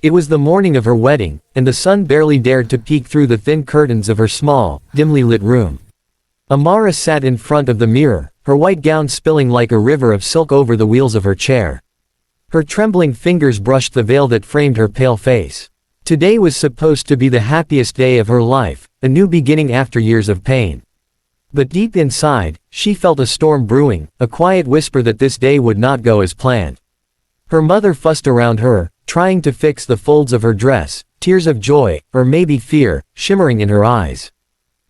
It was the morning of her wedding, and the sun barely dared to peek through the thin curtains of her small, dimly lit room. Amara sat in front of the mirror, her white gown spilling like a river of silk over the wheels of her chair. Her trembling fingers brushed the veil that framed her pale face. Today was supposed to be the happiest day of her life, a new beginning after years of pain. But deep inside, she felt a storm brewing, a quiet whisper that this day would not go as planned. Her mother fussed around her, trying to fix the folds of her dress, tears of joy, or maybe fear, shimmering in her eyes.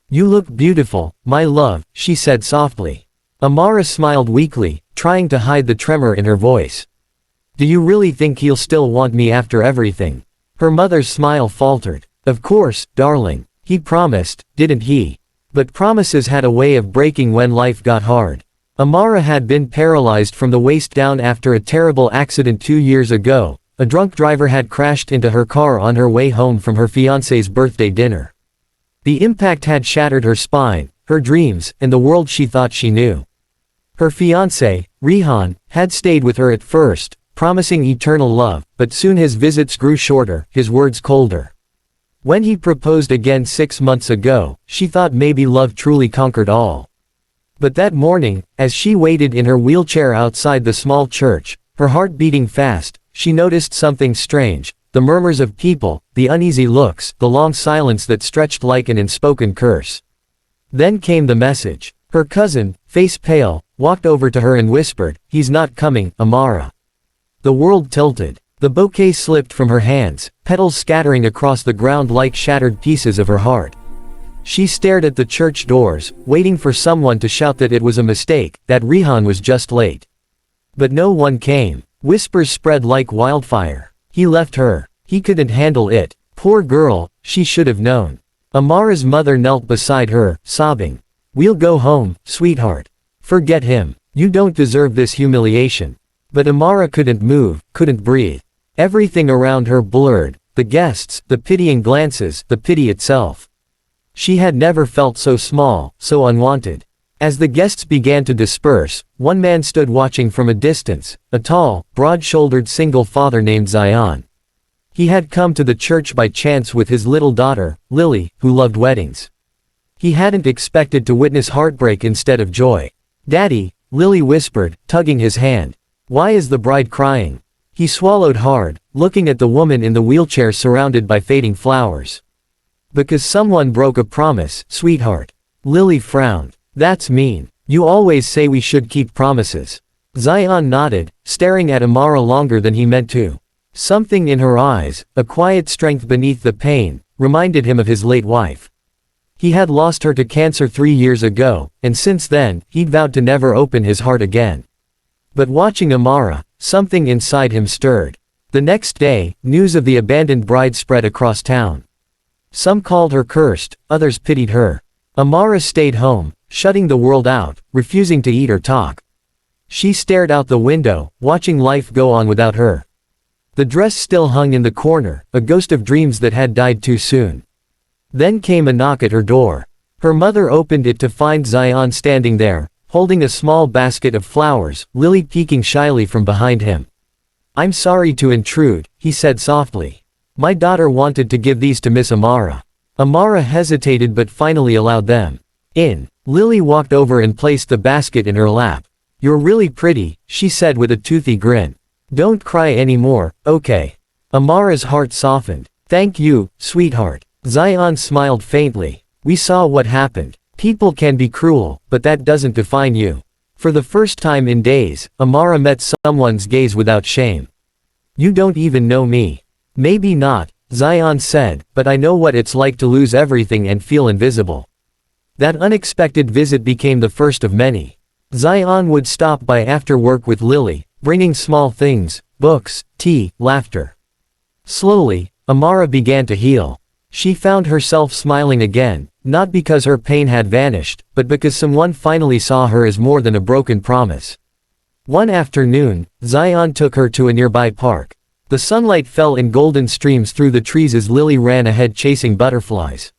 "You look beautiful, my love," she said softly. Amara smiled weakly, trying to hide the tremor in her voice. "Do you really think he'll still want me after everything?" Her mother's smile faltered. "Of course, darling. He promised, didn't he?" But promises had a way of breaking when life got hard. Amara had been paralyzed from the waist down after a terrible accident 2 years ago. A drunk driver had crashed into her car on her way home from her fiancé's birthday dinner. The impact had shattered her spine, her dreams, and the world she thought she knew. Her fiancé, Rehan, had stayed with her at first, promising eternal love, but soon his visits grew shorter, his words colder. When he proposed again 6 months ago, she thought maybe love truly conquered all. But that morning, as she waited in her wheelchair outside the small church, her heart beating fast, she noticed something strange. The murmurs of people, the uneasy looks, the long silence that stretched like an unspoken curse. Then came the message. Her cousin, face pale, walked over to her and whispered, "He's not coming, Amara." The world tilted. The bouquet slipped from her hands, petals scattering across the ground like shattered pieces of her heart. She stared at the church doors, waiting for someone to shout that it was a mistake, that Rehan was just late. But no one came. Whispers spread like wildfire. He left her. He couldn't handle it. Poor girl, she should have known. Amara's mother knelt beside her, sobbing. "We'll go home, sweetheart. Forget him. You don't deserve this humiliation." But Amara couldn't move, couldn't breathe. Everything around her blurred, the guests, the pitying glances, the pity itself. She had never felt so small, so unwanted. As the guests began to disperse, one man stood watching from a distance, a tall, broad-shouldered single father named Zion. He had come to the church by chance with his little daughter, Lily, who loved weddings. He hadn't expected to witness heartbreak instead of joy. "Daddy," Lily whispered, tugging his hand. "Why is the bride crying?" He swallowed hard, looking at the woman in the wheelchair surrounded by fading flowers. "Because someone broke a promise, sweetheart." Lily frowned. "That's mean. You always say we should keep promises." Zion nodded, staring at Amara longer than he meant to. Something in her eyes, a quiet strength beneath the pain, reminded him of his late wife. He had lost her to cancer 3 years ago, and since then, he'd vowed to never open his heart again. But watching Amara, something inside him stirred. The next day, news of the abandoned bride spread across town. Some called her cursed, others pitied her. Amara stayed home, shutting the world out, refusing to eat or talk. She stared out the window, watching life go on without her. The dress still hung in the corner, a ghost of dreams that had died too soon. Then came a knock at her door. Her mother opened it to find Zion standing there, holding a small basket of flowers, Lily peeking shyly from behind him. "I'm sorry to intrude," he said softly. "My daughter wanted to give these to Miss Amara." Amara hesitated but finally allowed them in. Lily walked over and placed the basket in her lap. "You're really pretty," she said with a toothy grin. "Don't cry anymore, okay?" Amara's heart softened. "Thank you, sweetheart." Zion smiled faintly. "We saw what happened. People can be cruel, but that doesn't define you." For the first time in days, Amara met someone's gaze without shame. "You don't even know me." "Maybe not," Zion said, "but I know what it's like to lose everything and feel invisible." That unexpected visit became the first of many. Zion would stop by after work with Lily, bringing small things, books, tea, laughter. Slowly, Amara began to heal. She found herself smiling again, not because her pain had vanished, but because someone finally saw her as more than a broken promise. One afternoon, Zion took her to a nearby park. The sunlight fell in golden streams through the trees as Lily ran ahead chasing butterflies.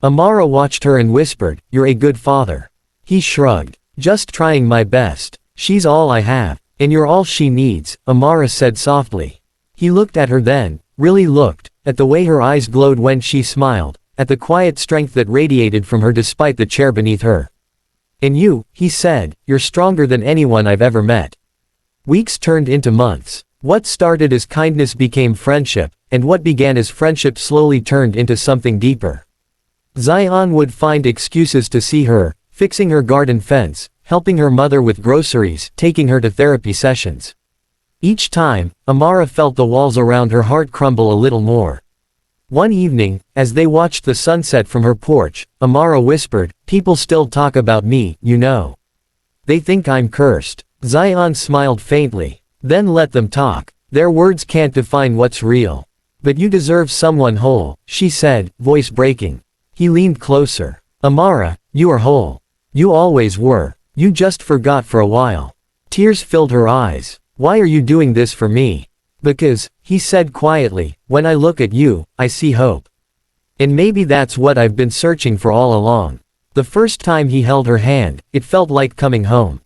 Amara watched her and whispered, "You're a good father." He shrugged. "Just trying my best. She's all I have. And you're all she needs," Amara said softly. He looked at her then, really looked, at the way her eyes glowed when she smiled, at the quiet strength that radiated from her despite the chair beneath her. "And you," he said, "you're stronger than anyone I've ever met." Weeks turned into months. What started as kindness became friendship, and what began as friendship slowly turned into something deeper. Zion would find excuses to see her, fixing her garden fence, helping her mother with groceries, taking her to therapy sessions. Each time, Amara felt the walls around her heart crumble a little more. One evening, as they watched the sunset from her porch, Amara whispered, "People still talk about me, you know. They think I'm cursed." Zion smiled faintly. "Then let them talk. Their words can't define what's real. But you deserve someone whole," she said, voice breaking. He leaned closer. "Amara, you are whole. You always were. You just forgot for a while." Tears filled her eyes. "Why are you doing this for me?" "Because," he said quietly, "when I look at you, I see hope. And maybe that's what I've been searching for all along." The first time he held her hand, it felt like coming home.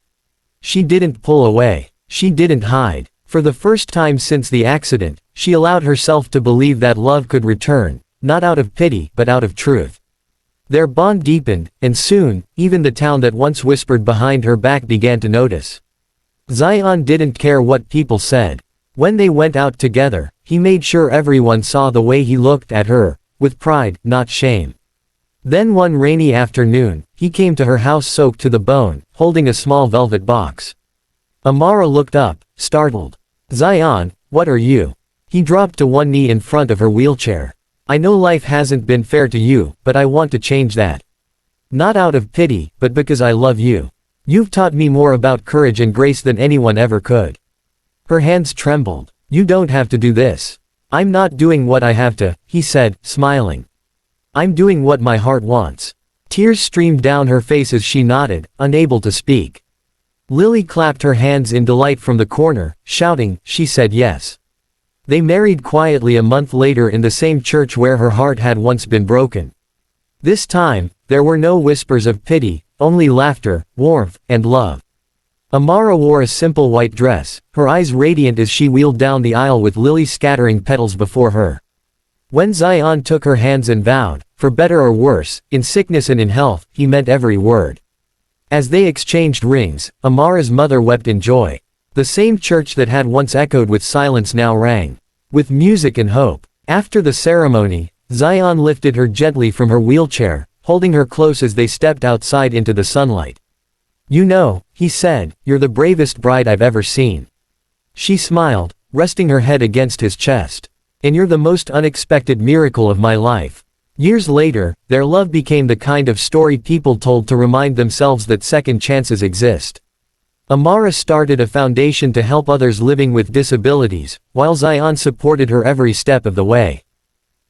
She didn't pull away. She didn't hide. For the first time since the accident, she allowed herself to believe that love could return, not out of pity, but out of truth. Their bond deepened, and soon, even the town that once whispered behind her back began to notice. Zion didn't care what people said. When they went out together, he made sure everyone saw the way he looked at her, with pride, not shame. Then one rainy afternoon, he came to her house soaked to the bone, holding a small velvet box. Amara looked up, startled. "Zion, what are you?" He dropped to one knee in front of her wheelchair. "I know life hasn't been fair to you, but I want to change that. Not out of pity, but because I love you. You've taught me more about courage and grace than anyone ever could." Her hands trembled. "You don't have to do this. I'm not doing what I have to," he said, smiling. "I'm doing what my heart wants." Tears streamed down her face as she nodded, unable to speak. Lily clapped her hands in delight from the corner, shouting, she said yes. They married quietly a month later in the same church where her heart had once been broken. This time, there were no whispers of pity, only laughter, warmth, and love. Amara wore a simple white dress, her eyes radiant as she wheeled down the aisle with Lily scattering petals before her. When Zion took her hands and vowed, for better or worse, in sickness and in health, he meant every word. As they exchanged rings, Amara's mother wept in joy. The same church that had once echoed with silence now rang with music and hope. After the ceremony, Zion lifted her gently from her wheelchair, holding her close as they stepped outside into the sunlight. "You know," he said, "you're the bravest bride I've ever seen." She smiled, resting her head against his chest. "And you're the most unexpected miracle of my life." Years later, their love became the kind of story people told to remind themselves that second chances exist. Amara started a foundation to help others living with disabilities, while Zion supported her every step of the way.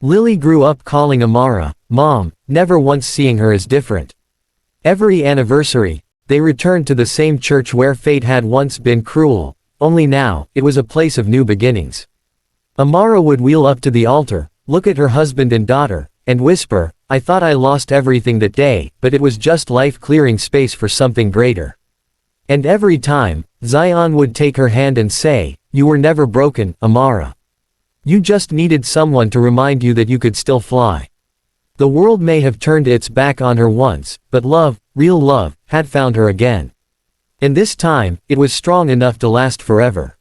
Lily grew up calling Amara, Mom, never once seeing her as different. Every anniversary, they returned to the same church where fate had once been cruel, only now, it was a place of new beginnings. Amara would wheel up to the altar, look at her husband and daughter, and whisper, "I thought I lost everything that day, but it was just life clearing space for something greater." And every time, Zion would take her hand and say, "You were never broken, Amara. You just needed someone to remind you that you could still fly." The world may have turned its back on her once, but love, real love, had found her again. And this time, it was strong enough to last forever.